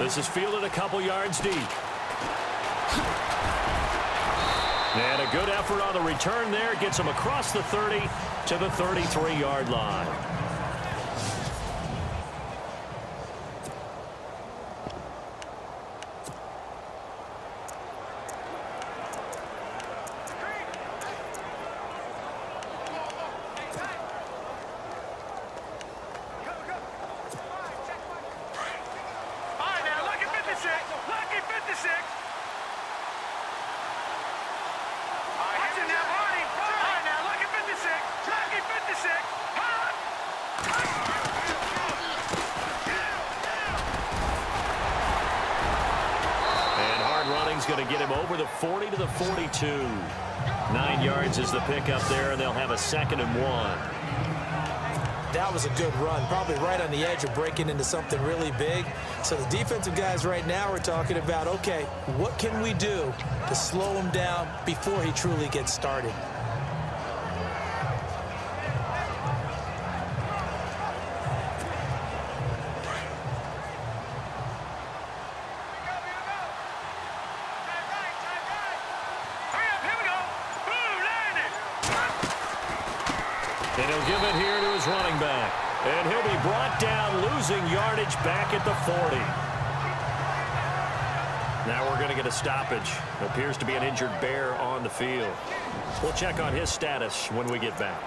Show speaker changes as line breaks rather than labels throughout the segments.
This is fielded a couple yards deep. And a good effort on the return there. Gets him across the 30 to the 33-yard line. Going to get him over the 40 to the 42. 9 yards is the pickup there, and they'll have a 2nd and 1.
That was a good run, probably right on the edge of breaking into something really big. So the defensive guys right now are talking about, okay, what can we do to slow him down before he truly gets started?
And he'll give it here to his running back. And he'll be brought down, losing yardage back at the 40. Now we're going to get a stoppage. Appears to be an injured Bear on the field. We'll check on his status when we get back.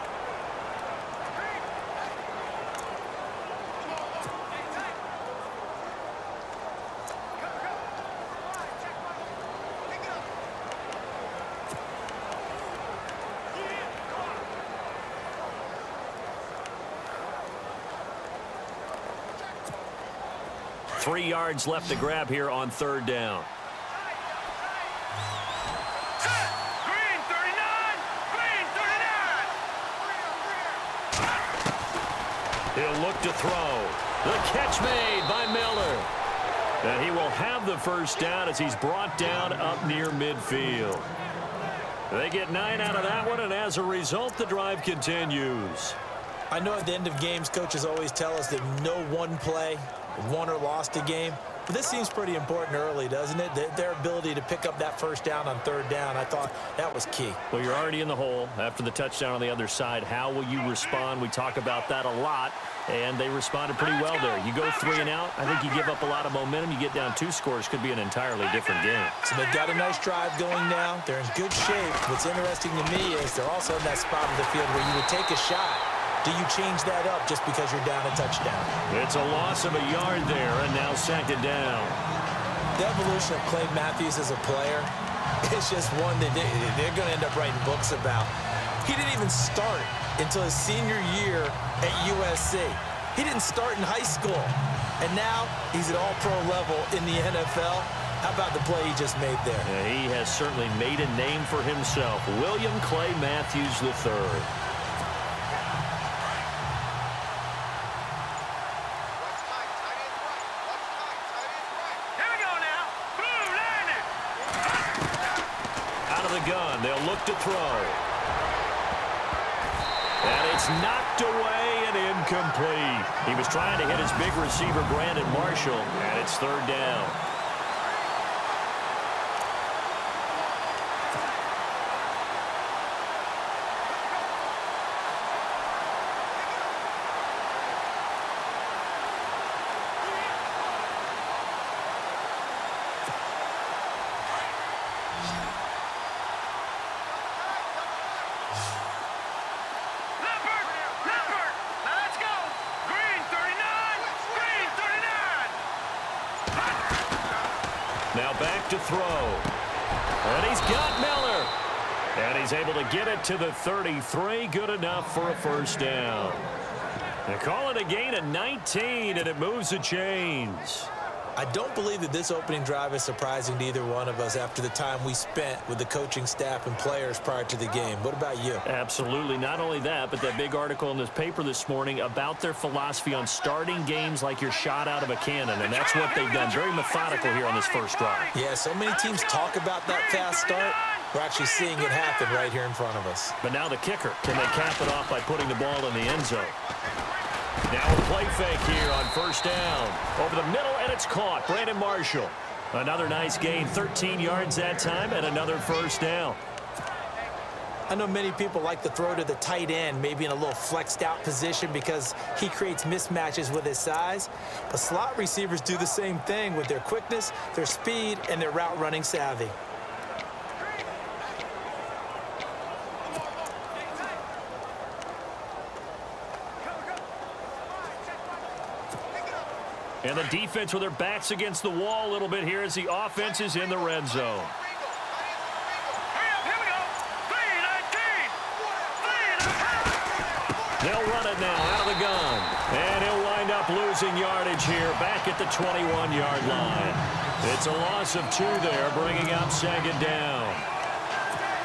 Three yards left to grab here on 3rd down.
Green 39! Green 39!
He'll look to throw. The catch made by Miller. And he will have the first down as he's brought down up near midfield. They get 9 out of that one, and as a result, the drive continues.
I know at the end of games, coaches always tell us that no one play won or lost a game. But this seems pretty important early, doesn't it? Their ability to pick up that first down on 3rd down, I thought that was key.
Well, you're already in the hole after the touchdown on the other side. How will you respond? We talk about that a lot, and they responded pretty well there. You go 3 and out, I think you give up a lot of momentum. You get down 2 scores, could be an entirely different game.
So they've got a nice drive going now. They're in good shape. What's interesting to me is they're also in that spot of the field where you would take a shot. Do you change that up just because you're down a touchdown?
It's a loss of a yard there, and now 2nd down.
The evolution of Clay Matthews as a player is just one that they're going to end up writing books about. He didn't even start until his senior year at USC. He didn't start in high school. And now he's at all-pro level in the NFL. How about the play he just made there?
Yeah, he has certainly made a name for himself. William Clay Matthews III. Gun. They'll look to throw. And it's knocked away and incomplete. He was trying to hit his big receiver, Brandon Marshall, and it's 3rd down. Now back to throw. And he's got Miller. And he's able to get it to the 33. Good enough for a first down. They call it a gain of 19, and it moves the chains.
I don't believe that this opening drive is surprising to either one of us after the time we spent with the coaching staff and players prior to the game. What about you?
Absolutely. Not only that, but that big article in this paper this morning about their philosophy on starting games like you're shot out of a cannon, and that's what they've done. Very methodical here on this first drive.
Yeah, so many teams talk about that fast start. We're actually seeing it happen right here in front of us.
But now the kicker. Can they cap it off by putting the ball in the end zone? Now a play fake here on first down. Over the middle, and it's caught. Brandon Marshall. Another nice gain, 13 yards that time, and another first down.
I know many people like to throw to the tight end, maybe in a little flexed out position because he creates mismatches with his size. But slot receivers do the same thing with their quickness, their speed, and their route running savvy.
And the defense with their backs against the wall a little bit here as the offense is in the red zone. They'll run it now out of the gun. And he'll wind up losing yardage here back at the 21-yard line. It's a loss of 2 there, bringing up second down.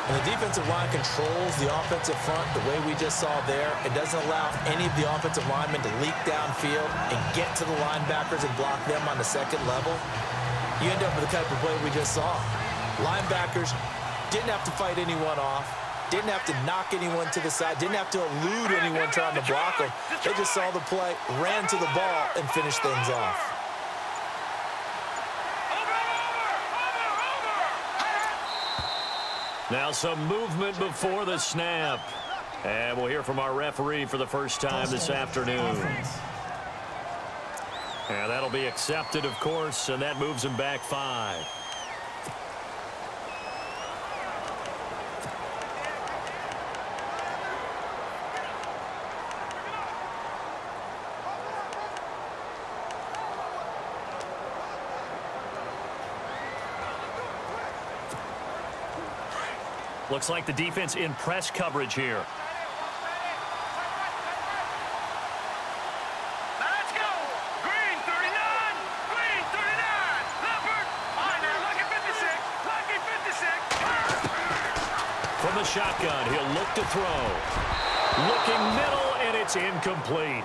And the defensive line controls the offensive front the way we just saw there. It doesn't allow any of the offensive linemen to leak downfield and get to the linebackers and block them on the second level. You end up with the type of play we just saw. Linebackers didn't have to fight anyone off, didn't have to knock anyone to the side, didn't have to elude anyone trying to block them. They just saw the play, ran to the ball, and finished things off.
Now some movement before the snap. And we'll hear from our referee for the first time this afternoon. And that'll be accepted, of course, and that moves him back 5. Looks like the defense in press coverage here.
Let's go! Green 39! Green 39! Leopard! On there, lucky 56! Lucky 56!
From the shotgun, he'll look to throw. Looking middle, and it's incomplete.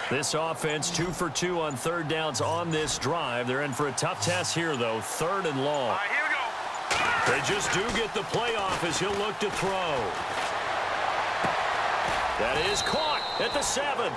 This offense 2 for 2 on third downs on this drive. They're in for a tough test here, though. 3rd and long.
All right, here we go.
They just do get the playoff as he'll look to throw. That is caught at the 7.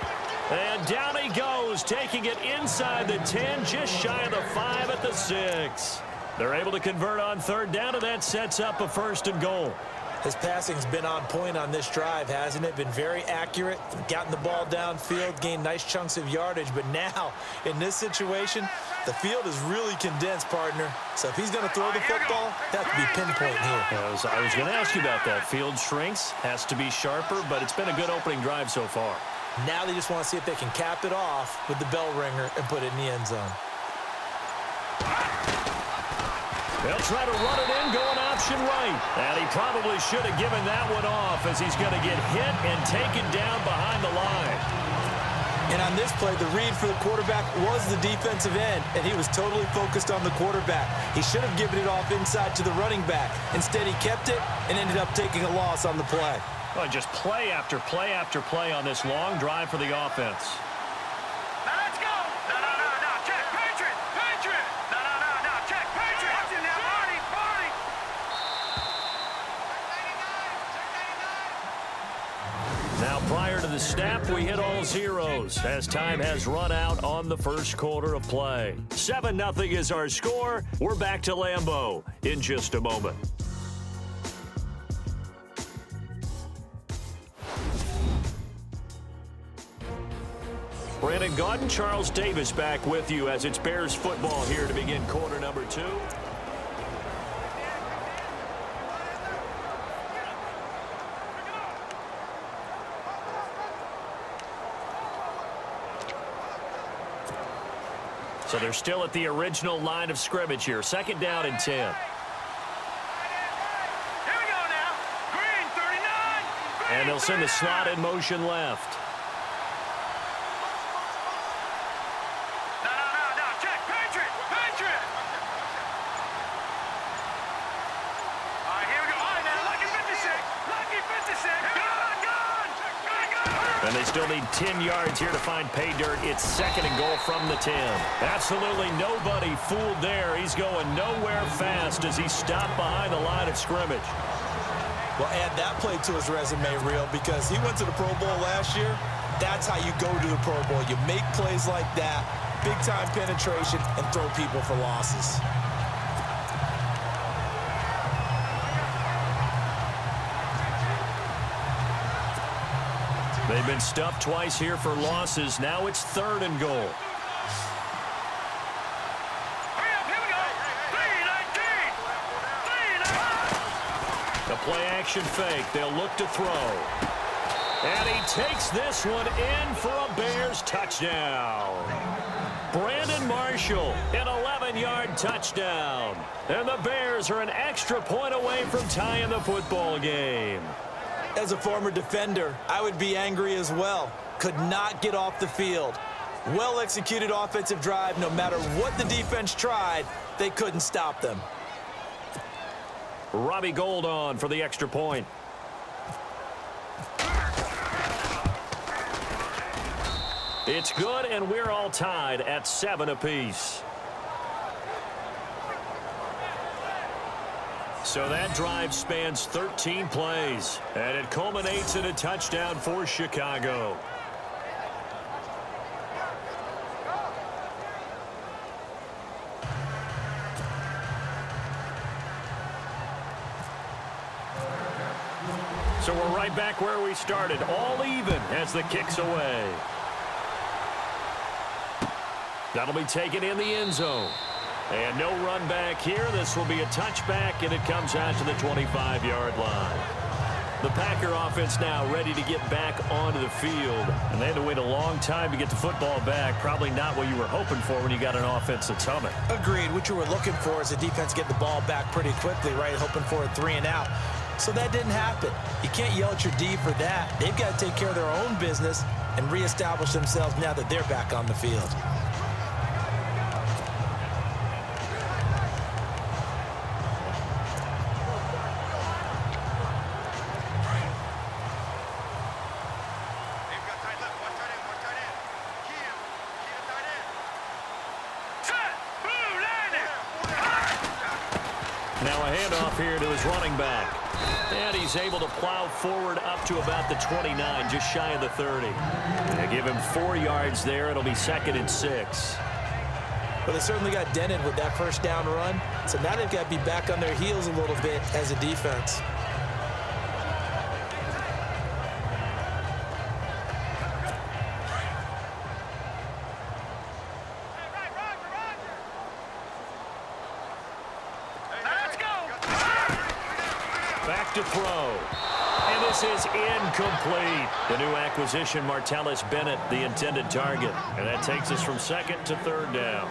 And down he goes, taking it inside the 10, just shy of the 5 at the 6. They're able to convert on third down, and that sets up a 1st and goal.
His passing's been on point on this drive, hasn't it? Been very accurate, gotten the ball downfield, gained nice chunks of yardage. But now, in this situation, the field is really condensed, partner. So if he's going to throw the football, that has to be pinpoint here.
I was going to ask you about that. Field shrinks, has to be sharper, but it's been a good opening drive so far.
Now they just want to see if they can cap it off with the bell ringer and put it in the end zone.
They'll try to run it in, going option right. And he probably should have given that one off as he's going to get hit and taken down behind the line.
And on this play, the read for the quarterback was the defensive end, and he was totally focused on the quarterback. He should have given it off inside to the running back. Instead, he kept it and ended up taking a loss on the play.
Well, just play after play after play on this long drive for the offense.
Now let's go! No, check, Patriot! Patriot! No, check, Patriot! Watch it now, Marty!
Now, prior to the snap, we hit all zeros as time has run out on the first quarter of play. 7-0 is our score. We're back to Lambeau in just a moment. Brandon Gaudin, Charles Davis back with you as it's Bears football here to begin quarter number 2. So they're still at the original line of scrimmage here. 2nd down and 10.
Here we go now. Green 39!
And they'll send the slot in motion left. They still need 10 yards here to find pay dirt. It's 2nd and goal from the 10. Absolutely nobody fooled there. He's going nowhere fast as he stopped behind the line of scrimmage.
Well, add that play to his resume reel because he went to the Pro Bowl last year. That's how you go to the Pro Bowl. You make plays like that, big-time penetration, and throw people for losses.
They've been stuffed twice here for losses. Now it's 3rd and goal. The play-action fake. They'll look to throw. And he takes this one in for a Bears touchdown. Brandon Marshall, an 11-yard touchdown. And the Bears are an extra point away from tying the football game.
As a former defender, I would be angry as well. Could not get off the field. Well-executed offensive drive. No matter what the defense tried, they couldn't stop them.
Robbie Gould on for the extra point. It's good, and we're all tied at 7 apiece. So that drive spans 13 plays, and it culminates in a touchdown for Chicago. So we're right back where we started, all even as the kick's away. That'll be taken in the end zone. And no run back here. This will be a touchback, and it comes out to the 25-yard line. The Packer offense now ready to get back onto the field. And they had to wait a long time to get the football back. Probably not what you were hoping for when you got an offense that's humming.
Agreed. What you were looking for is the defense get the ball back pretty quickly, right? Hoping for a 3-and-out. So that didn't happen. You can't yell at your D for that. They've got to take care of their own business and reestablish themselves now that they're back on the field.
Now a handoff here to his running back. And he's able to plow forward up to about the 29, just shy of the 30. They give him 4 yards there. It'll be 2nd and 6.
Well, they certainly got dented with that first down run. So now they've got to be back on their heels a little bit as a defense.
Back to throw. And this is incomplete. The new acquisition, Martellus Bennett, the intended target. And that takes us from 2nd to 3rd down.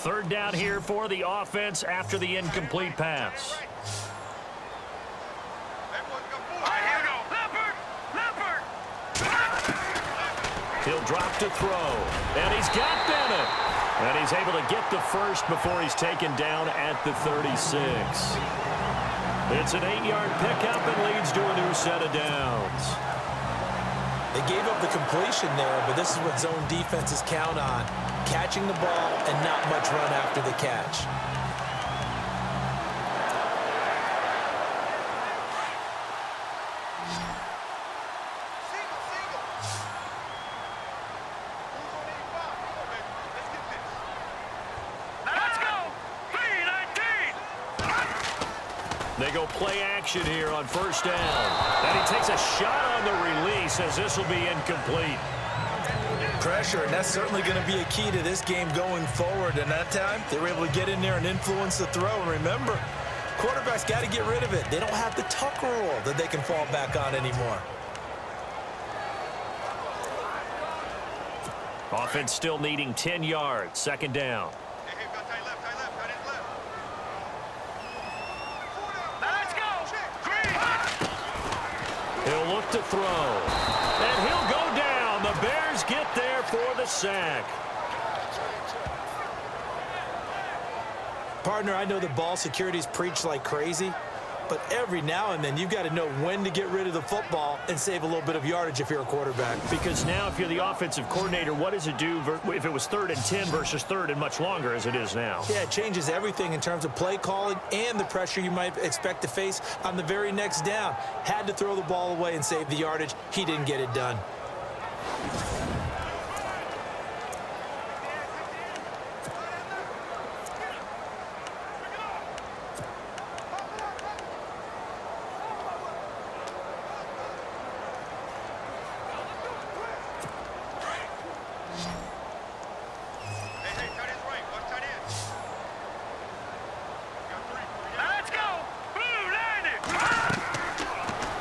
Third down here for the offense after the incomplete pass. He'll drop to throw. And he's got Bennett. And he's able to get the first before he's taken down at the 36. It's an 8-yard pickup and leads to a new set of downs.
They gave up the completion there, but this is what zone defenses count on. Catching the ball and not much run after the catch.
Let's go! 3-19!
They go play action here on first down. And he takes a shot on the release as this will be incomplete.
Pressure, and that's certainly going to be a key to this game going forward. And that time, they were able to get in there and influence the throw. And remember, quarterbacks got to get rid of it. They don't have the Tucker rule that they can fall back on anymore.
Offense still needing 10 yards. 2nd down.
Let's go! Green!
look to throw. And he'll go down. The Bears get there for the sack.
Partner, I know the ball security's preached like crazy, but every now and then you've got to know when to get rid of the football and save a little bit of yardage if you're a quarterback.
Because now if you're the offensive coordinator, what does it do if it was 3rd and 10 versus 3rd and much longer as it is now?
Yeah, it changes everything in terms of play calling and the pressure you might expect to face on the very next down. Had to throw the ball away and save the yardage. He didn't get it done.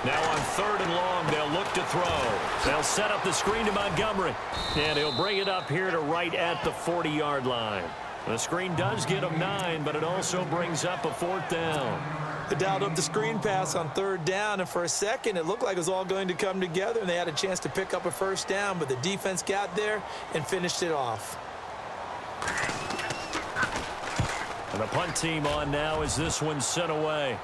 Now on 3rd and long, they'll look to throw. They'll set up the screen to Montgomery. And he'll bring it up here to right at the 40-yard line. The screen does get him 9, but it also brings up a 4th down.
They dialed up the screen pass on 3rd down, and for a second, it looked like it was all going to come together, and they had a chance to pick up a 1st down, but the defense got there and finished it off.
And the punt team on now as this one's sent away.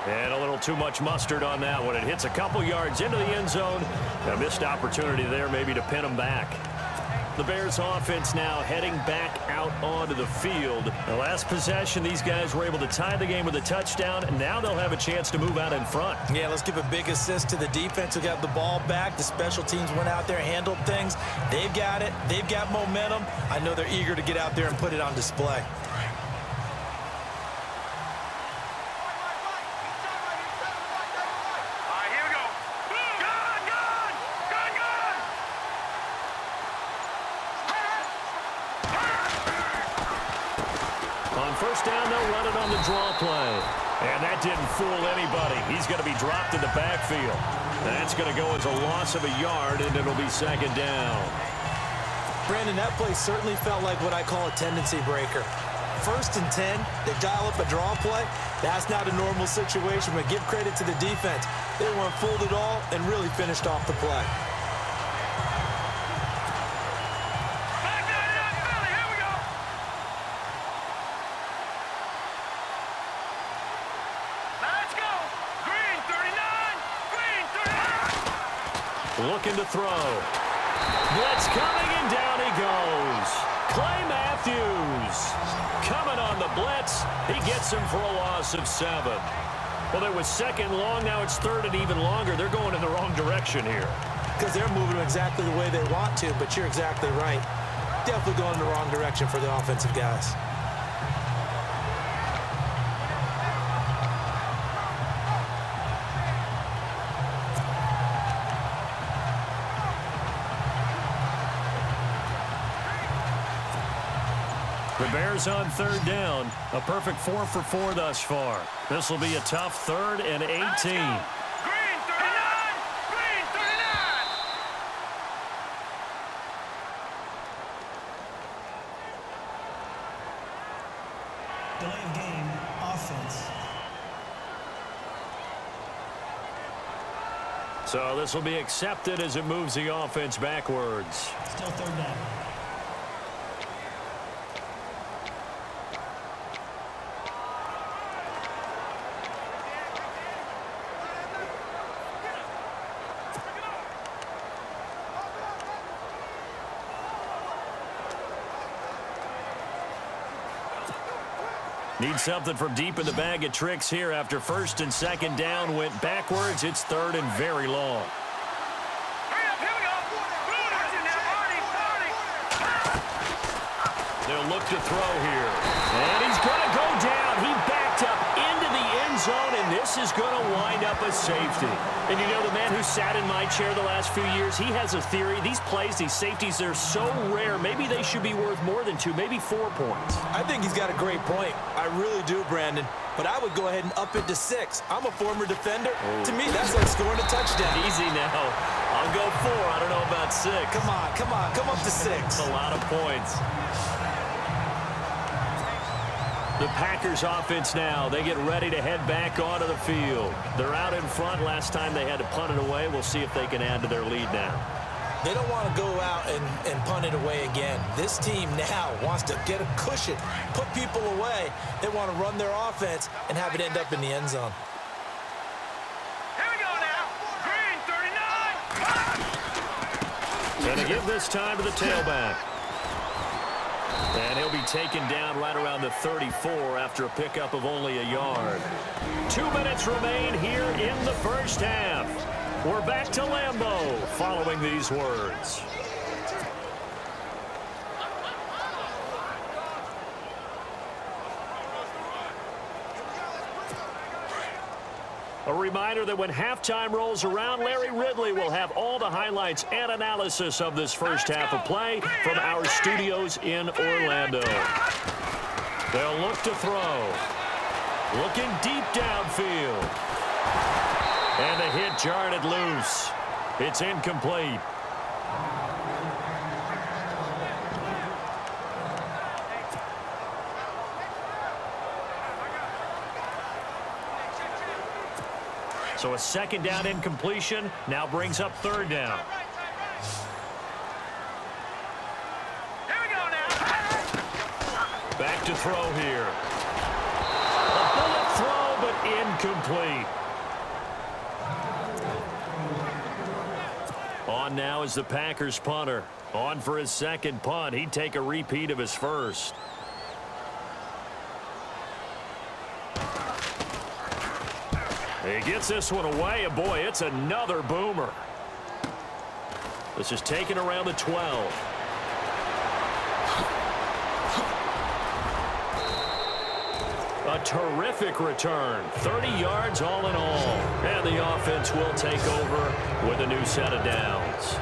And a little too much mustard on that one. It hits a couple yards into the end zone. A missed opportunity there maybe to pin them back. The Bears offense now heading back out onto the field. The last possession, these guys were able to tie the game with a touchdown, and now they'll have a chance to move out in front.
Yeah, let's give a big assist to the defense who got the ball back. The special teams went out there, handled things. They've got it. They've got momentum. I know they're eager to get out there and put it on display.
First down, they'll run it on the draw play. And that didn't fool anybody. He's going to be dropped in the backfield. That's going to go as a loss of a yard, and it'll be 2nd down.
Brandon, that play certainly felt like what I call a tendency breaker. 1st and 10, they dial up a draw play. That's not a normal situation, but give credit to the defense. They weren't fooled at all and really finished off the play.
Looking to throw. Blitz coming, and down he goes. Clay Matthews coming on the blitz. He gets him for a loss of 7. Well, there was 2nd long. Now it's 3rd and even longer. They're going in the wrong direction here.
Because they're moving exactly the way they want to, but you're exactly right. Definitely going in the wrong direction for the offensive guys.
The Bears on 3rd down. A perfect 4 for 4 thus far. This will be a tough 3rd and 18.
Green 39! Green 39!
Delay of game, offense.
So this will be accepted as it moves the offense backwards.
Still 3rd down.
Need something from deep in the bag of tricks here after 1st and 2nd down went backwards. It's 3rd and very long.
Hurry up, here we go!
They'll look to throw here. And he's going to go down. He backed up into the end zone, and this is going to wind up a safety. And you know, the man who sat in my chair the last few years, he has a theory. These plays, these safeties, they're so rare. Maybe they should be worth more than 2, maybe 4 points.
I think he's got a great point. I really do, Brandon. But I would go ahead and up it to 6. I'm a former defender. To me, that's like scoring a touchdown.
Easy now. I'll go 4. I don't know about 6.
Come on. Come up to 6.
That's a lot of points. The Packers offense now. They get ready to head back onto the field. They're out in front. Last time they had to punt it away. We'll see if they can add to their lead now.
They don't want to go out and punt it away again. This team now wants to get a cushion, put people away. They want to run their offense and have it end up in the end zone.
Here we go now. Green 39.
And to give this time to the tailback. And he'll be taken down right around the 34 after a pickup of only a yard. 2 minutes remain here in the first half. We're back to Lambeau following these words. A reminder that when halftime rolls around, Larry Ridley will have all the highlights and analysis of this first half of play from our studios in Orlando. They'll look to throw. Looking deep downfield. And the hit jarred it loose. It's incomplete. So a second down incompletion now brings up third down.
Here we go now.
Back to throw here. A bullet throw, but incomplete. On now is the Packers punter. On for his second punt. He'd take a repeat of his first. He gets this one away, and boy, it's another boomer. This is taken around the 12. A terrific return. 30 yards all in all. And the offense will take over with a new set of downs.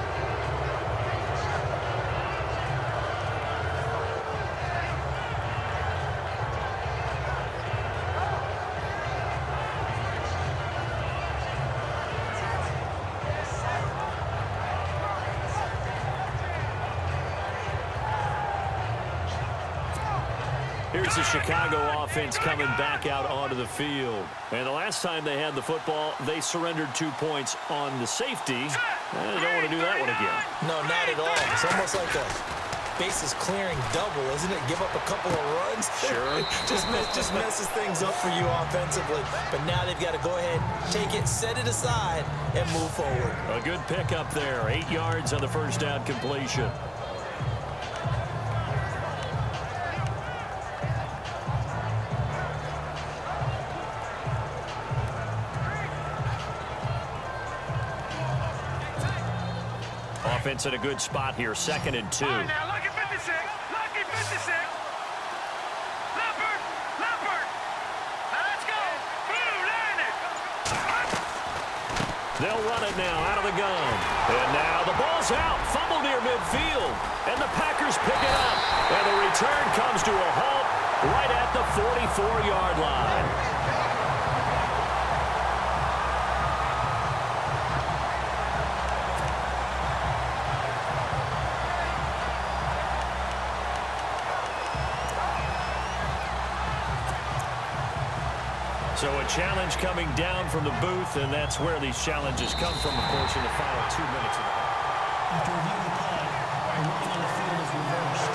Here's the Chicago offense coming back out onto the field. And the last time they had the football, they surrendered 2 points on the safety. They don't want to do that one again.
No, not at all. It's almost like a bases clearing double, isn't it? Give up a couple of runs.
Sure.
just messes things up for you offensively. But now they've got to go ahead, take it, set it aside, and move forward.
A good pickup there. 8 yards on the first down completion. Offense in a good spot here, 2nd and 2.
All right, now, lucky 56. Lucky 56. Leopard. Leopard. Now, let's go. Blue, landed.
They'll run it now out of the gun. And now the ball's out. Fumble near midfield. And the Packers pick it up. And the return comes to a halt right at the 44-yard line. So a challenge coming down from the booth, and that's where these challenges come from, of course, in the final 2 minutes of the game.
After reviewing the play, the working on the field is reversed.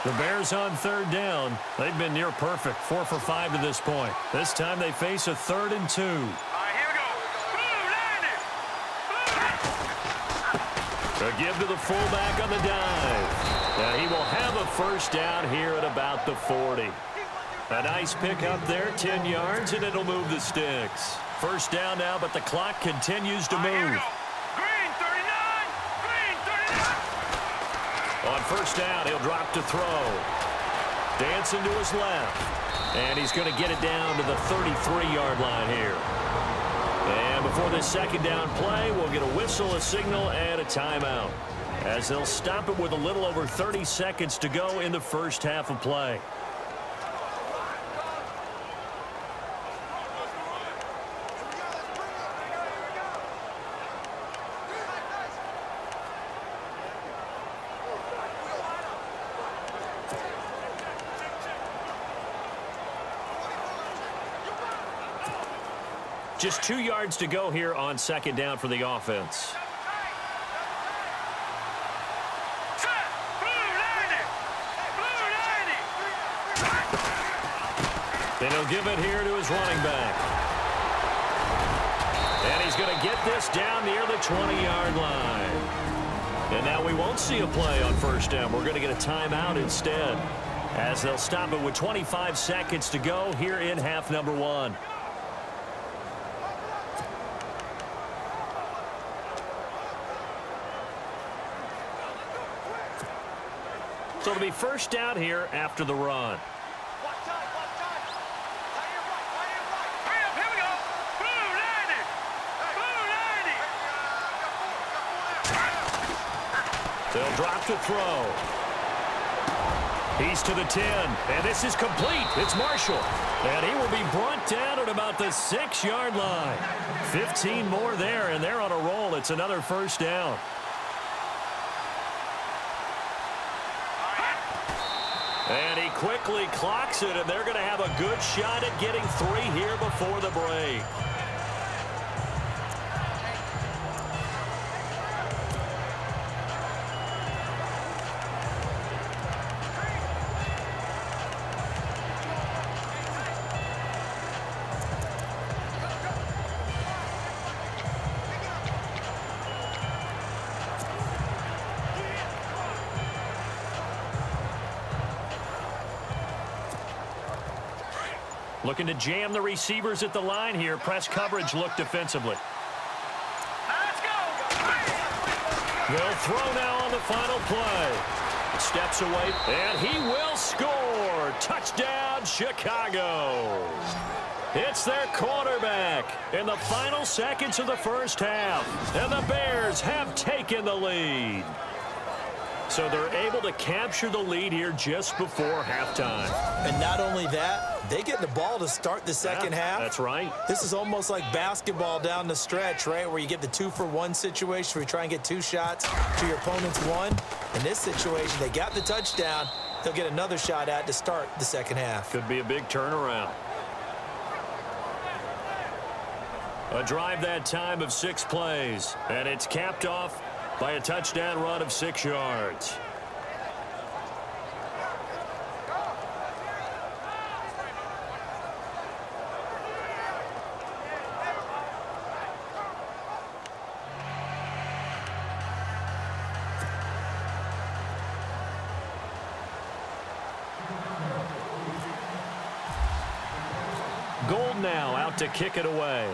The Bears on third down. They've been near perfect, 4 for 5 to this point. This time they face a 3rd and 2.
All right, here we go. Blue, landed.
A give to the fullback on the dive. Now he will have a first down here at about the 40. A nice pick up there, 10 yards, and it'll move the sticks. First down now, but the clock continues to
All right, here we
move.
go. Green 39. Green 39.
On first down, he'll drop to throw. Dancing to his left. And he's going to get it down to the 33-yard line here. And before this second down play, we'll get a whistle, a signal, and a timeout. as they'll stop it with a little over 30 seconds to go in the first half of play. Just 2 yards to go here on second down for the offense. And he'll give it here to his running back. And he's going to get this down near the 20-yard line. And now we won't see a play on first down. We're going to get a timeout instead, as they'll stop it with 25 seconds to go here in half number 1. So it'll be first down here after the run. They'll drop to throw. He's to the 10, and this is complete. It's Marshall, and he will be brought down at about the 6-yard line. 15 more there, and they're on a roll. It's another first down. And he quickly clocks it, and they're going to have a good shot at getting 3 here before the break. Looking to jam the receivers at the line here. Press coverage look defensively.
Let's go.
They'll throw now on the final play. Steps away, and he will score. Touchdown, Chicago. It's their quarterback in the final seconds of the first half, and the Bears have taken the lead. So they're able to capture the lead here just before halftime.
And not only that, they get the ball to start the second half.
That's right.
This is almost like basketball down the stretch, right, where you get the 2-for-1 situation where you try and get 2 shots to your opponent's 1. In this situation, they got the touchdown. They'll get another shot at to start the second half.
Could be a big turnaround. A drive that time of 6 plays, and it's capped off by a touchdown run of 6 yards. Gold now out to kick it away.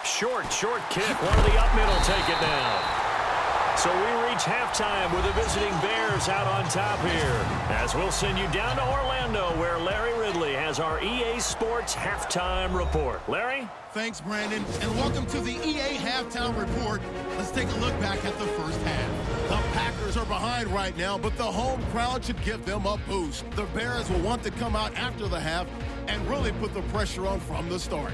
Short kick. One of the up middle take it down. So we reach halftime with the visiting Bears out on top here, as we'll send you down to Orlando, where Larry Ridley has our EA Sports Halftime Report. Larry?
Thanks, Brandon, and welcome to the EA Halftime Report. Let's take a look back at the first half. The Packers are behind right now, but the home crowd should give them a boost. The Bears will want to come out after the half and really put the pressure on from the start.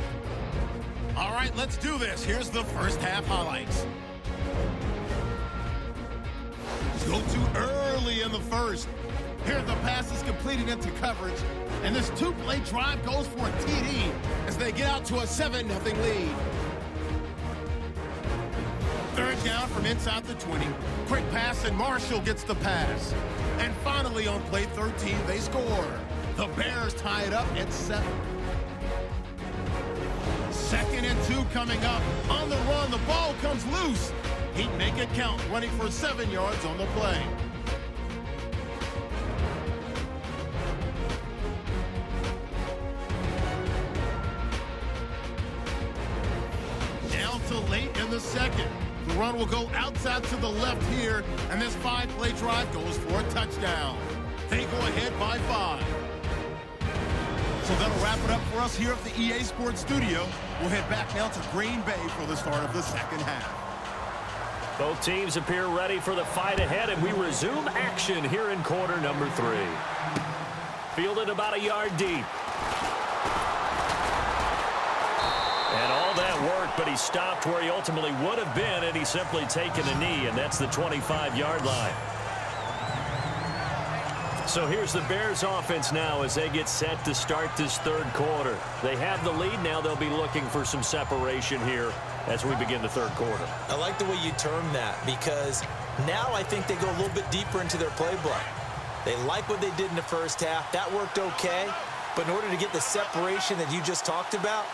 All right, let's do this. Here's the first half highlights. Go to early in the first. Here the pass is completed into coverage, and this 2-play drive goes for a TD as they get out to a 7-0 lead. Third down from inside the 20. Quick pass, and Marshall gets the pass. And finally on play 13, they score. The Bears tie it up at 7. 2nd and 2 coming up. On the run, the ball comes loose. He'd make it count, running for 7 yards on the play. Down to late in the second. The run will go outside to the left here, and this 5-play drive goes for a touchdown. They go ahead by 5. So that'll wrap it up for us here at the EA Sports Studio. We'll head back now to Green Bay for the start of the second half.
Both teams appear ready for the fight ahead, and we resume action here in quarter number 3. Fielded about a yard deep. And all that work, but he stopped where he ultimately would have been had he simply taken a knee, and that's the 25-yard line. So here's the Bears offense now as they get set to start this third quarter. They have the lead. Now they'll be looking for some separation here as we begin the third quarter.
I like the way you term that, because now I think they go a little bit deeper into their playbook. They like what they did in the first half. That worked okay. But in order to get the separation that you just talked about,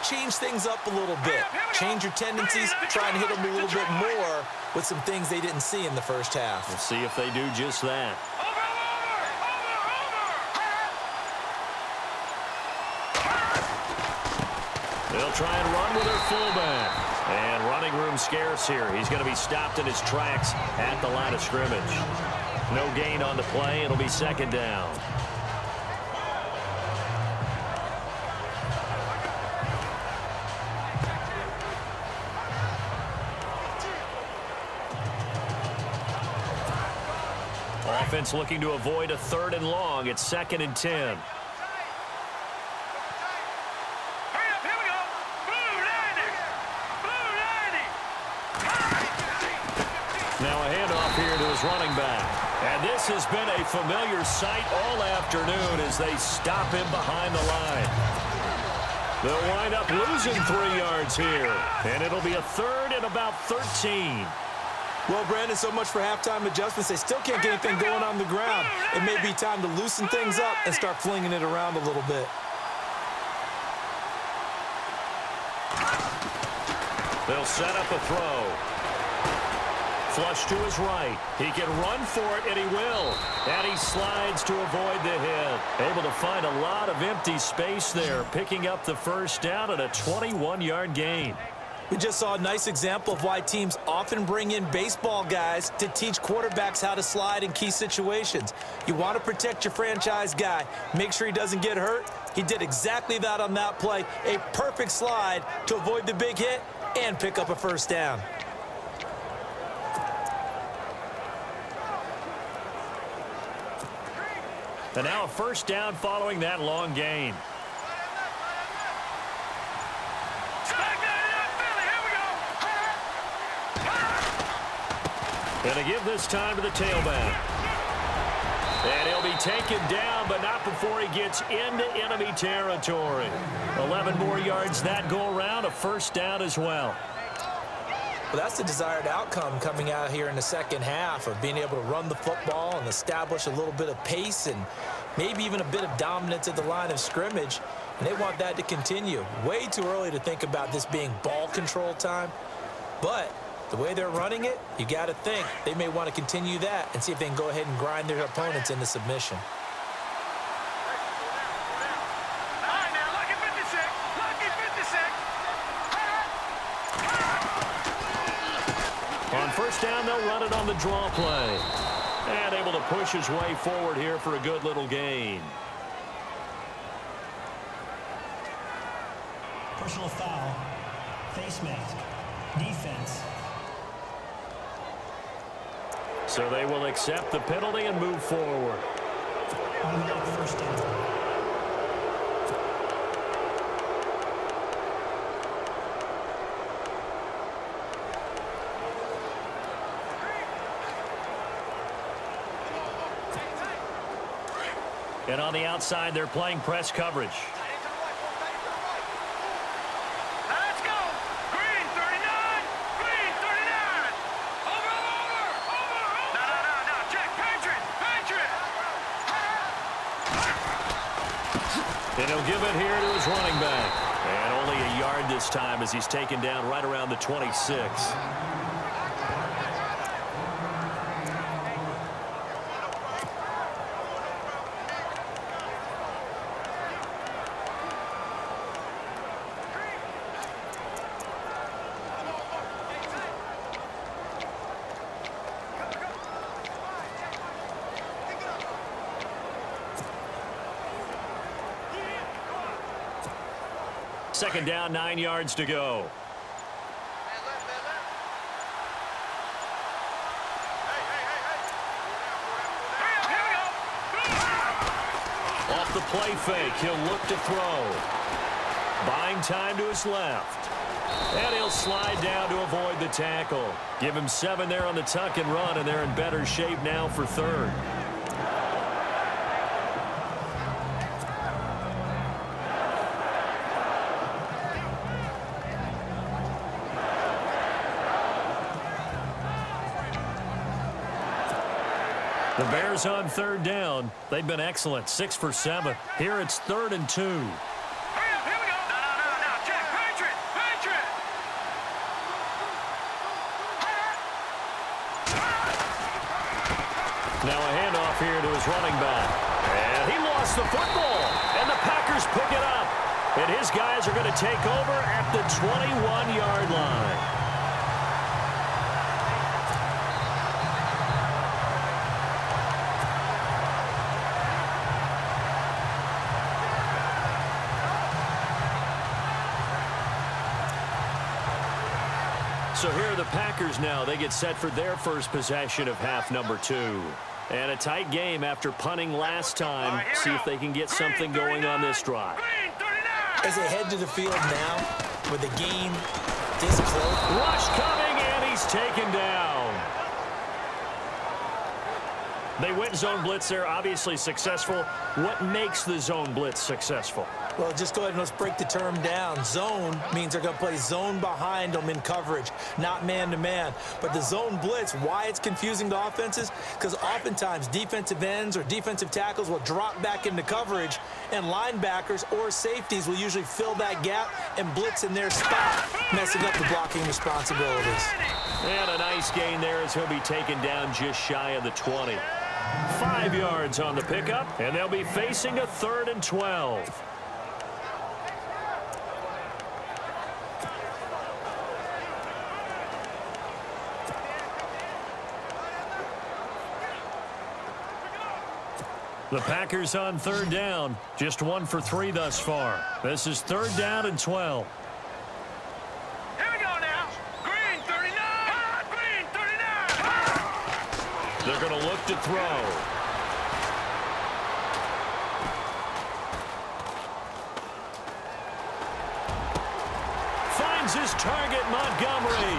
change things up a little bit. Change your tendencies, try and hit them a little bit more with some things they didn't see in the first half.
We'll see if they do just that. They'll try and run with their fullback. And running room scarce here. He's going to be stopped in his tracks at the line of scrimmage. No gain on the play. It'll be second down. Offense looking to avoid a 3rd and long. It's 2nd and 10. Now a handoff here to his running back. And this has been a familiar sight all afternoon as they stop him behind the line. They'll wind up losing 3 yards here. And it'll be a 3rd and about 13.
Well, Brandon, so much for halftime adjustments. They still can't get anything going on the ground. It may be time to loosen things up and start flinging it around a little bit.
They'll set up a throw. Flush to his right. He can run for it, and he will. And he slides to avoid the hit. Able to find a lot of empty space there, picking up the first down and a 21-yard gain.
We just saw a nice example of why teams often bring in baseball guys to teach quarterbacks how to slide in key situations. You want to protect your franchise guy. Make sure he doesn't get hurt. He did exactly that on that play. A perfect slide to avoid the big hit and pick up a first down.
And now a first down following that long gain. Going to give this time to the tailback. And he'll be taken down, but not before he gets into enemy territory. 11 more yards that go around, a first down as well.
Well, that's the desired outcome coming out here in the second half of being able to run the football and establish a little bit of pace and maybe even a bit of dominance at the line of scrimmage. And they want that to continue. Way too early to think about this being ball control time. But the way they're running it, you got to think they may want to continue that and see if they can go ahead and grind their opponents into submission.
On first down, they'll run it on the draw play. And able to push his way forward here for a good little gain.
Personal foul. Face mask. Defense.
So they will accept the penalty and move forward.
Automatic first down.
And on the outside, they're playing press coverage.
Let's go. Green 39. Green 39. Over. No. Check. Patriot.
And he'll give it here to his running back. And only a yard this time as he's taken down right around the 26. Second down, 9 yards to go. Off the play fake, he'll look to throw. Buying time to his left. And he'll slide down to avoid the tackle. Give him 7 there on the tuck and run, and they're in better shape now for third. The Bears on third down. They've been excellent, 6 for 7. Here it's 3rd and 2.
Hurry up, here we go. No, check. Patriot.
Now a handoff here to his running back. And he lost the football. And the Packers pick it up. And his guys are going to take over at the 21-yard line. So here are the Packers now. They get set for their first possession of half number 2. And a tight game after punting last time. See if they can get something going on this drive.
As they head to the field now, with the game this close.
Rush coming, and he's taken down. They went zone blitz there, obviously successful. What makes the zone blitz successful?
Well, just go ahead and let's break the term down. Zone means they're going to play zone behind them in coverage, not man-to-man. But the zone blitz, why it's confusing to offenses? Because oftentimes defensive ends or defensive tackles will drop back into coverage, and linebackers or safeties will usually fill that gap and blitz in their spot, messing up the blocking responsibilities.
And a nice gain there as he'll be taken down just shy of the 20. 5 yards on the pickup, and they'll be facing a 3rd and 12. The Packers on 3rd down. Just 1 for 3 thus far. This is 3rd down and 12.
Here we go now. Green 39. Green 39.
They're going to look to throw. Finds his target, Montgomery.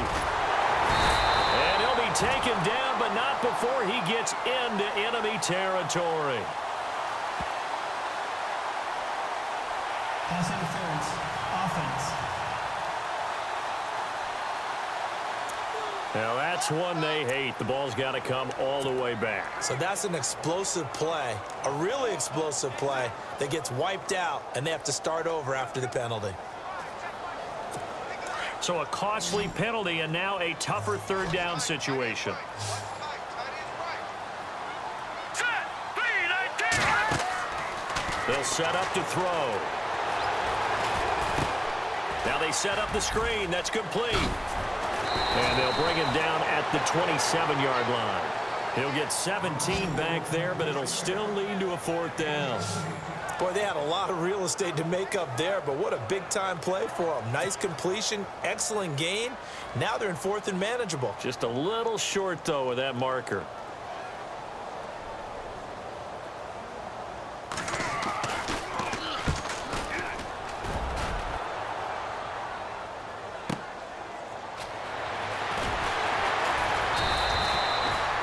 And he'll be taken down, but not before he gets into enemy territory.
Pass interference. Offense.
Now that's one they hate. The ball's got to come all the way back.
So that's an explosive play, a really explosive play that gets wiped out, and they have to start over after the penalty.
So a costly penalty and now a tougher 3rd down situation. They'll set up to throw. Now they set up the screen. That's complete. And they'll bring him down at the 27-yard line. He'll get 17 back there, but it'll still lead to a 4th down.
Boy, they had a lot of real estate to make up there, but what a big-time play for them. Nice completion, excellent gain. Now they're in 4th and manageable.
Just a little short, though, with that marker.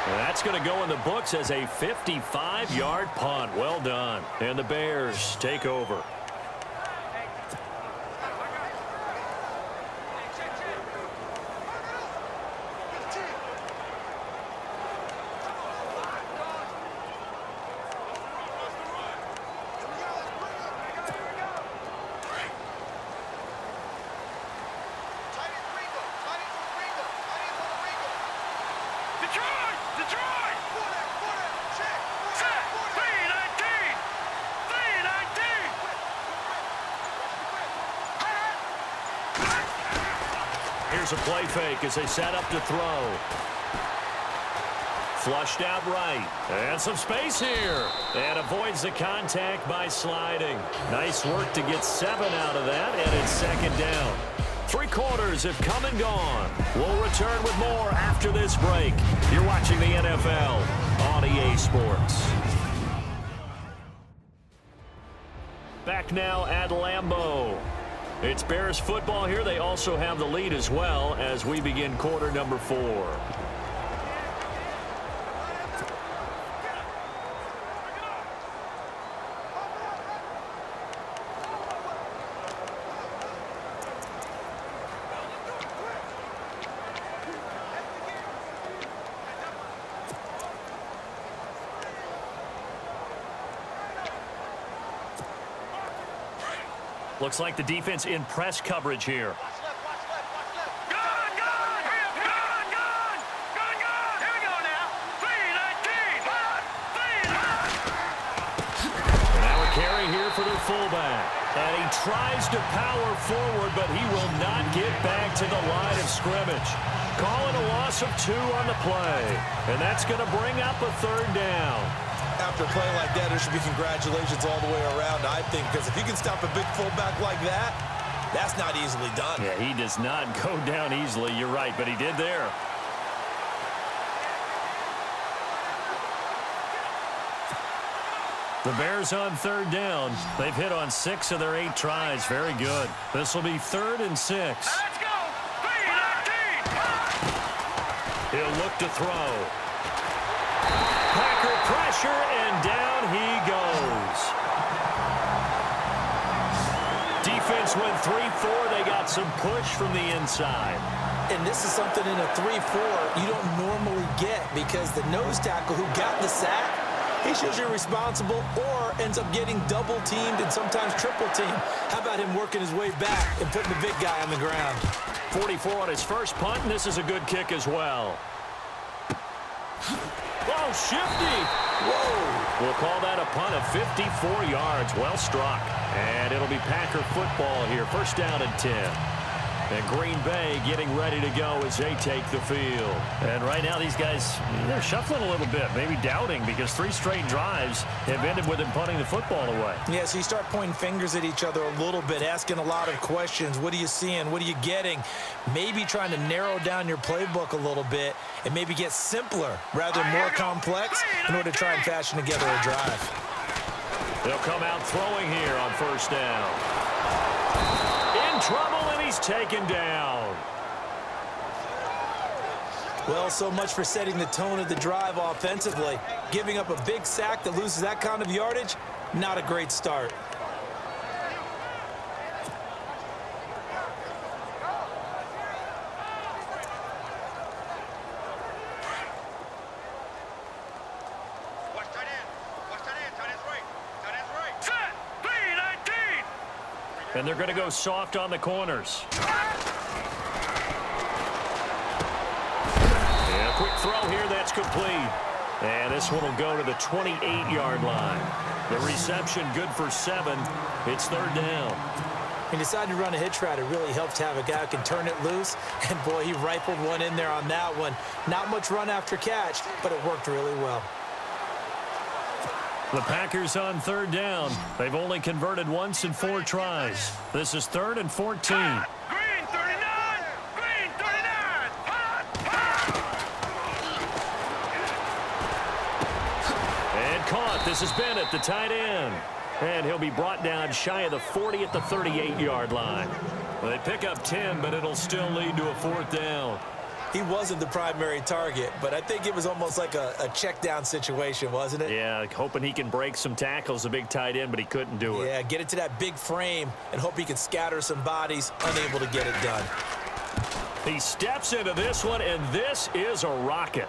That's going to go in the books as a 55-yard punt. Well done. And the Bears take over. Here's a play fake as they set up to throw. Flushed out right. And some space here. And avoids the contact by sliding. Nice work to get 7 out of that, and it's 2nd down. 3 quarters have come and gone. We'll return with more after this break. You're watching the NFL on EA Sports. Back now at Lambeau. It's Bears football here. They also have the lead as well as we begin quarter number 4. Looks like the defense in press coverage here. Now a carry here for their fullback. And he tries to power forward, but he will not get back to the line of scrimmage. Call it a loss of 2 on the play. And that's going to bring up a 3rd down.
After a play like that, there should be congratulations all the way around, I think, because if you can stop a big fullback like that, that's not easily done.
Yeah, he does not go down easily. You're right, but he did there. The Bears on 3rd down. They've hit on 6 of their 8 tries. Very good. This will be 3rd and 6.
Let's go.
He'll look to throw. Packer pressure, and down he goes. Defense went 3-4. They got some push from the inside.
And this is something in a 3-4 you don't normally get because the nose tackle who got the sack, he's usually responsible or ends up getting double-teamed and sometimes triple-teamed. How about him working his way back and putting the big guy on the ground?
44 on his first punt, and this is a good kick as well. Oh, shifty. Whoa. We'll call that a punt of 54 yards. Well struck. And it'll be Packer football here. 1st down and 10. And Green Bay getting ready to go as they take the field. And right now these guys, they're shuffling a little bit, maybe doubting because 3 straight drives have ended with them punting the football away.
Yeah, so you start pointing fingers at each other a little bit, asking a lot of questions. What are you seeing? What are you getting? Maybe trying to narrow down your playbook a little bit and maybe get simpler rather than more complex in order to try and fashion together a drive.
They'll come out throwing here on 1st down. In trouble, and he's taken down.
Well, so much for setting the tone of the drive offensively. Giving up a big sack that loses that kind of yardage, not a great start.
And they're going to go soft on the corners. Yeah, quick throw here. That's complete. And this one will go to the 28-yard line. The reception good for 7. It's 3rd down.
He decided to run a hitch route. It really helps to have a guy who can turn it loose. And, boy, he rifled one in there on that one. Not much run after catch, but it worked really well.
The Packers on 3rd down. They've only converted once in 4 tries. This is 3rd and 14.
Green 39! Green 39!
And caught. This is Bennett, the tight end. And he'll be brought down shy of the 40 at the 38-yard line. Well, they pick up 10, but it'll still lead to a 4th down.
He wasn't the primary target, but I think it was almost like a check down situation, wasn't it?
Yeah, hoping he can break some tackles, a big tight end, but he couldn't do it.
Yeah, get it to that big frame and hope he can scatter some bodies, unable to get it done.
He steps into this one, and this is a rocket.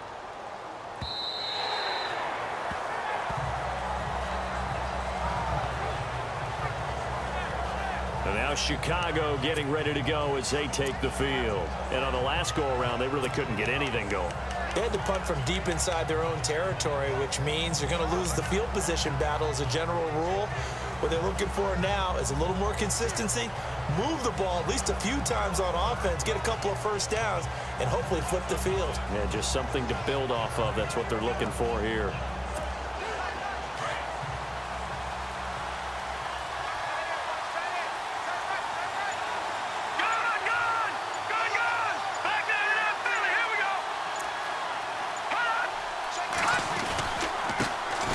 And now Chicago getting ready to go as they take the field. And on the last go-around, they really couldn't get anything going.
They had to punt from deep inside their own territory, which means you're going to lose the field position battle as a general rule. What they're looking for now is a little more consistency, move the ball at least a few times on offense, get a couple of 1st downs, and hopefully flip the field.
Yeah, just something to build off of. That's what they're looking for here.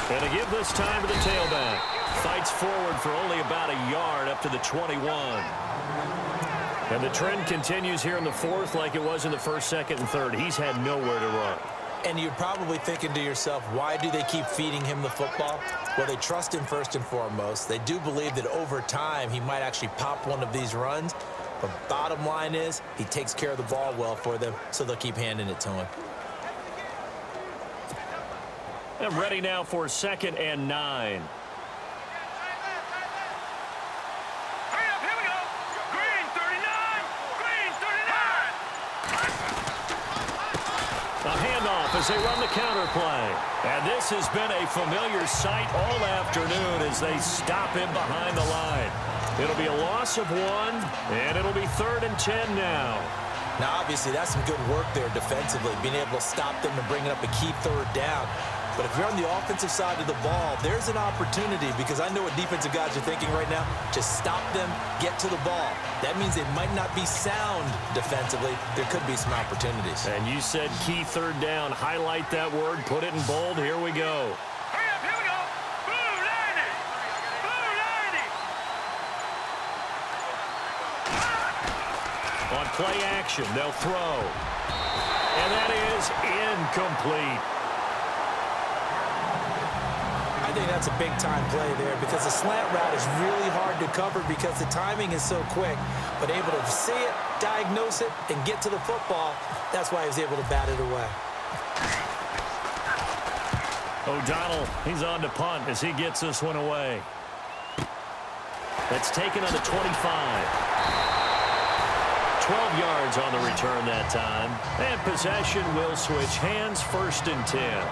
And to give this time to the tailback. Fights forward for only about a yard up to the 21. And the trend continues here in the fourth like it was in the first, second, and third. He's had nowhere to run.
And you're probably thinking to yourself, why do they keep feeding him the football? Well, they trust him first and foremost. They do believe that over time he might actually pop one of these runs. But bottom line is he takes care of the ball well for them, so they'll keep handing it to him.
And ready now for 2nd and 9. A handoff as they run the counter play. And this has been a familiar sight all afternoon as they stop him behind the line. It'll be a loss of 1, and it'll be 3rd and 10 now.
Now, obviously, that's some good work there defensively, being able to stop them and bringing up a key 3rd down. But if you're on the offensive side of the ball, there's an opportunity because I know what defensive guys are thinking right now. Just stop them, get to the ball. That means they might not be sound defensively. There could be some opportunities.
And you said key 3rd down. Highlight that word. Put it in bold. Here we go.
Hurry up, here we go. Blue 90. Blue 90.
On play action, they'll throw. And that is incomplete.
I think that's a big-time play there because the slant route is really hard to cover because the timing is so quick. But able to see it, diagnose it, and get to the football, that's why he was able to bat it away.
O'Donnell, he's on to punt as he gets this one away. That's taken on the 25. 12 yards on the return that time. And possession will switch hands, 1st and 10.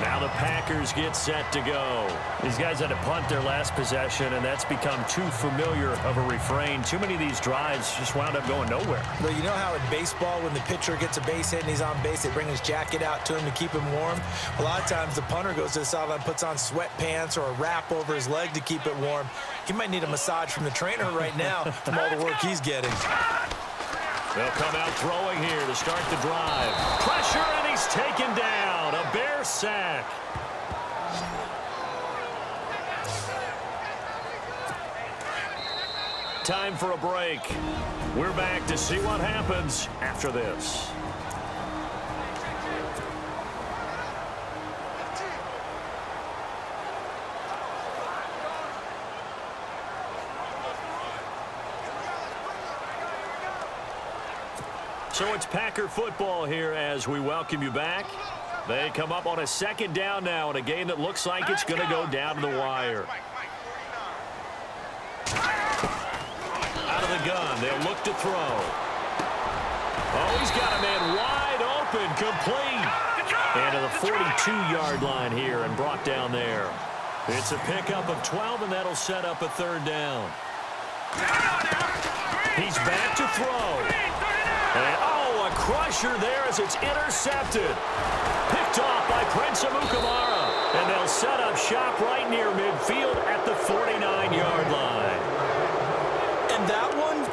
Now the Packers get set to go. These guys had to punt their last possession, and that's become too familiar of a refrain. Too many of these drives just wound up going nowhere.
Well, you know how in baseball, when the pitcher gets a base hit and he's on base, they bring his jacket out to him to keep him warm? A lot of times the punter goes to the sideline, puts on sweatpants or a wrap over his leg to keep it warm. He might need a massage from the trainer right now from all the work he's getting.
They'll come out throwing here to start the drive. Pressure, and he's taken down. A Bear sack. Time for a break. We're back to see what happens after this. So it's Packer football here as we welcome you back. They come up on a 2nd down now in a game that looks like it's going to go down to the wire. Out of the gun, they'll look to throw. Oh, he's got a man wide open, complete. And to the 42-yard line here and brought down there. It's a pickup of 12, and that'll set up a 3rd down. He's back to throw. And, oh, a crusher there as it's intercepted. Picked off by Prince Amukamara. And they'll set up shop right near midfield at the 49-yard line.
And that one,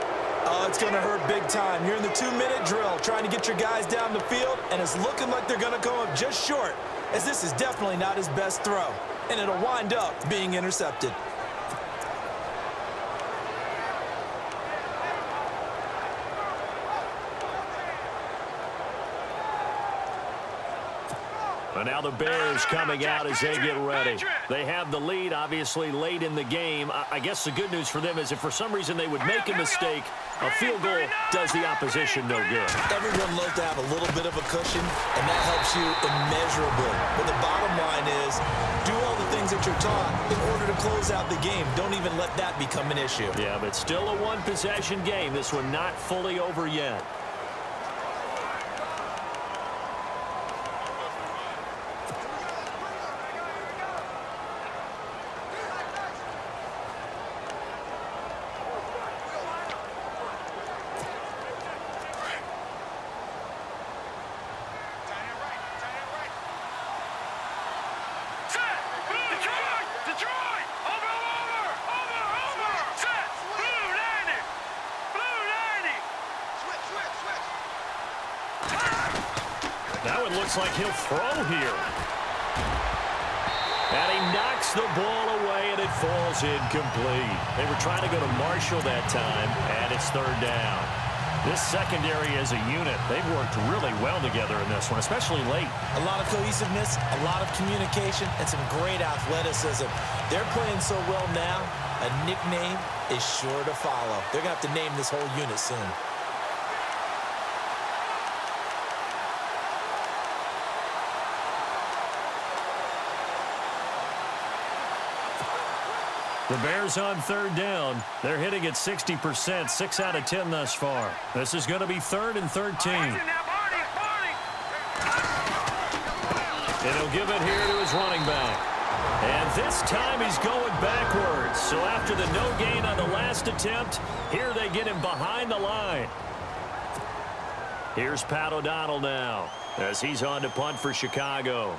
oh, it's going to hurt big time. You're in the 2-minute drill trying to get your guys down the field, and it's looking like they're going to come up just short, as this is definitely not his best throw. And it'll wind up being intercepted.
And now the Bears coming out as they get ready. They have the lead, obviously, late in the game. I guess the good news for them is if for some reason they would make a mistake, a field goal does the opposition no good.
Everyone loves to have a little bit of a cushion, and that helps you immeasurably. But the bottom line is do all the things that you're taught in order to close out the game. Don't even let that become an issue.
Yeah, but still a one-possession game. This one not fully over yet. Now it looks like he'll throw here. And he knocks the ball away, and it falls incomplete. They were trying to go to Marshall that time, and it's third down. This secondary as a unit, they've worked really well together in this one, especially late.
A lot of cohesiveness, a lot of communication, and some great athleticism. They're playing so well now, a nickname is sure to follow. They're going to have to name this whole unit soon.
The Bears on third down. They're hitting at 60%, 6 out of 10 thus far. This is going to be 3rd and 13. And he'll give it here to his running back. And this time he's going backwards. So after the no gain on the last attempt, here they get him behind the line. Here's Pat O'Donnell now as he's on to punt for Chicago.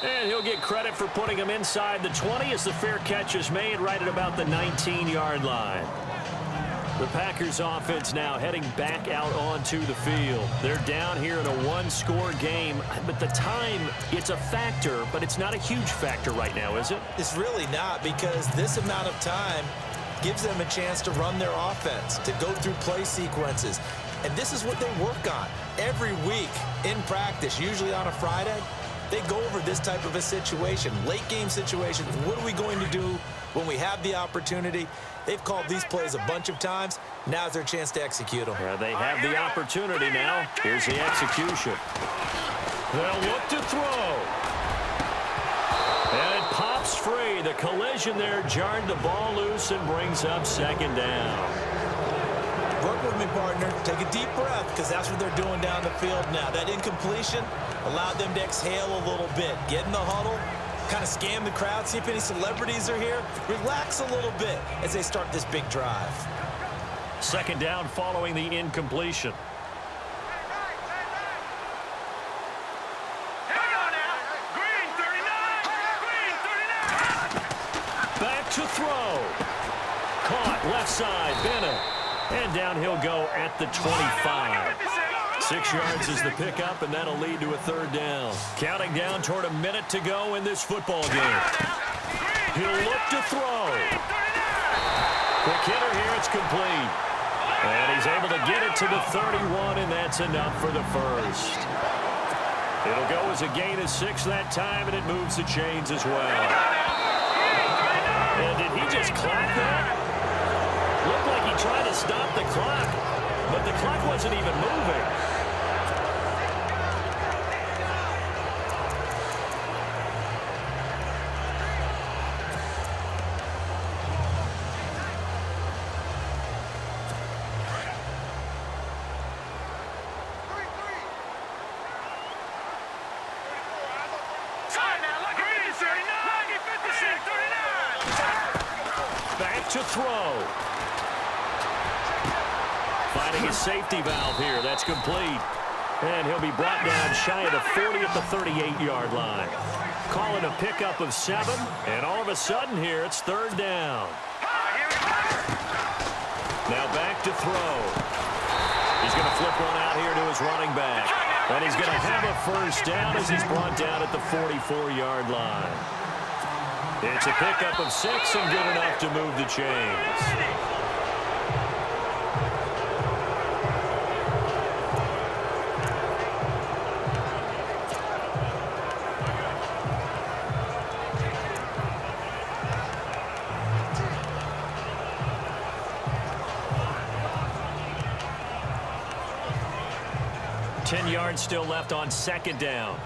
And he'll get credit for putting him inside the 20 as the fair catch is made right at about the 19-yard line. The Packers offense now heading back out onto the field. They're down here in a one-score game, but the time, it's a factor, but it's not a huge factor right now, is it?
It's really not, because this amount of time gives them a chance to run their offense, to go through play sequences. And this is what they work on every week in practice, usually on a Friday. They go over this type of a situation, late game situation. What are we going to do when we have the opportunity? They've called these plays a bunch of times. Now's their chance to execute them.
They have the opportunity now. Here's the execution. They'll look to throw. And it pops free. The collision there jarred the ball loose and brings up second down.
Work with me, partner. Take a deep breath, because that's what they're doing down the field now. That incompletion allowed them to exhale a little bit. Get in the huddle, kind of scan the crowd, see if any celebrities are here. Relax a little bit as they start this big drive.
Second down following the incompletion. Back to throw. Caught left side, Bennett. And down he'll go at the 25. 6 yards is the pickup, and that'll lead to a third down. Counting down toward a minute to go in this football game. He'll look to throw. Quick hitter here, it's complete. And he's able to get it to the 31, and that's enough for the first. It'll go as a gain of 6 that time, and it moves the chains as well. And did he just clap that? Looked like he tried to stop the clock, but the clock wasn't even moving. Back to throw. Finding his safety valve here. That's complete. And he'll be brought down shy of the 40 at the 38-yard line. Calling a pickup of 7. And all of a sudden here, it's third down. Now back to throw. He's going to flip one out here to his running back. And he's going to have a first down as he's brought down at the 44-yard line. It's a pickup of 6 and good enough to move the chains. Ten yards still left on second down.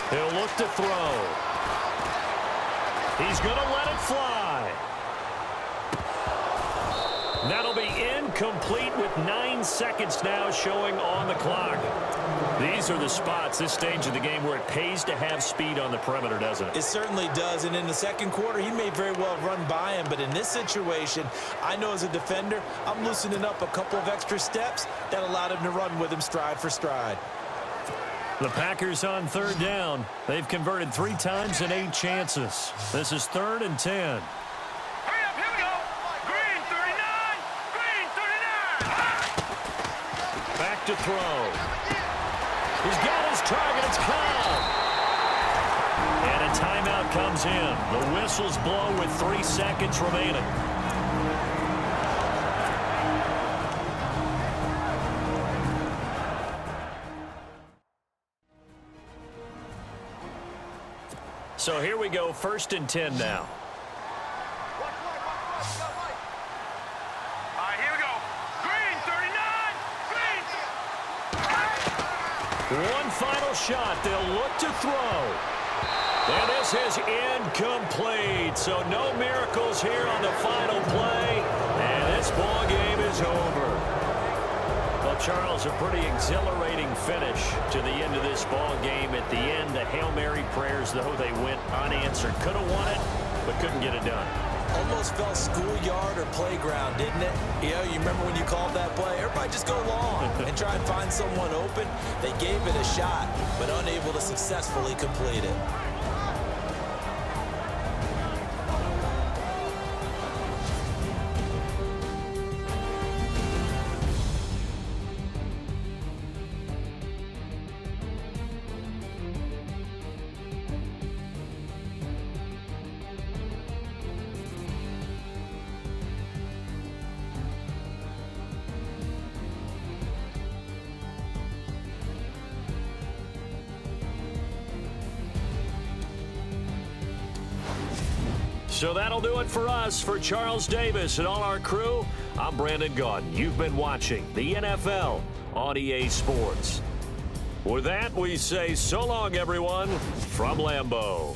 He'll look to throw. He's going to let it fly. That'll be incomplete with 9 seconds now showing on the clock. These are the spots, this stage of the game, where it pays to have speed on the perimeter, doesn't it?
It certainly does, and in the second quarter, he may very well run by him, but in this situation, I know as a defender, I'm loosening up a couple of extra steps that allowed him to run with him stride for stride.
The Packers on third down. They've converted 3 times in 8 chances. This is 3rd and 10.
Hurry up, here we go. Green 39. Green 39.
Back to throw. He's got his target. It's caught. And a timeout comes in. The whistles blow with 3 seconds remaining. So here we go, 1st and 10 now.
All right, here we go. Green 39. Green.
One final shot. They'll look to throw. And this is incomplete. So no miracles here on the final play. And this ball game is over. Well, Charles, a pretty exhilarating finish to the end of this ball game. At the end, the Hail Mary prayers, though, they went unanswered. Could have won it, but couldn't get it done.
Almost felt schoolyard or playground, didn't it? You know, you remember when you called that play? Everybody just go long and try and find someone open. They gave it a shot, but unable to successfully complete it.
So that'll do it for us. For Charles Davis and all our crew, I'm Brandon Gaudin. You've been watching the NFL on EA Sports. With that, we say so long, everyone, from Lambeau.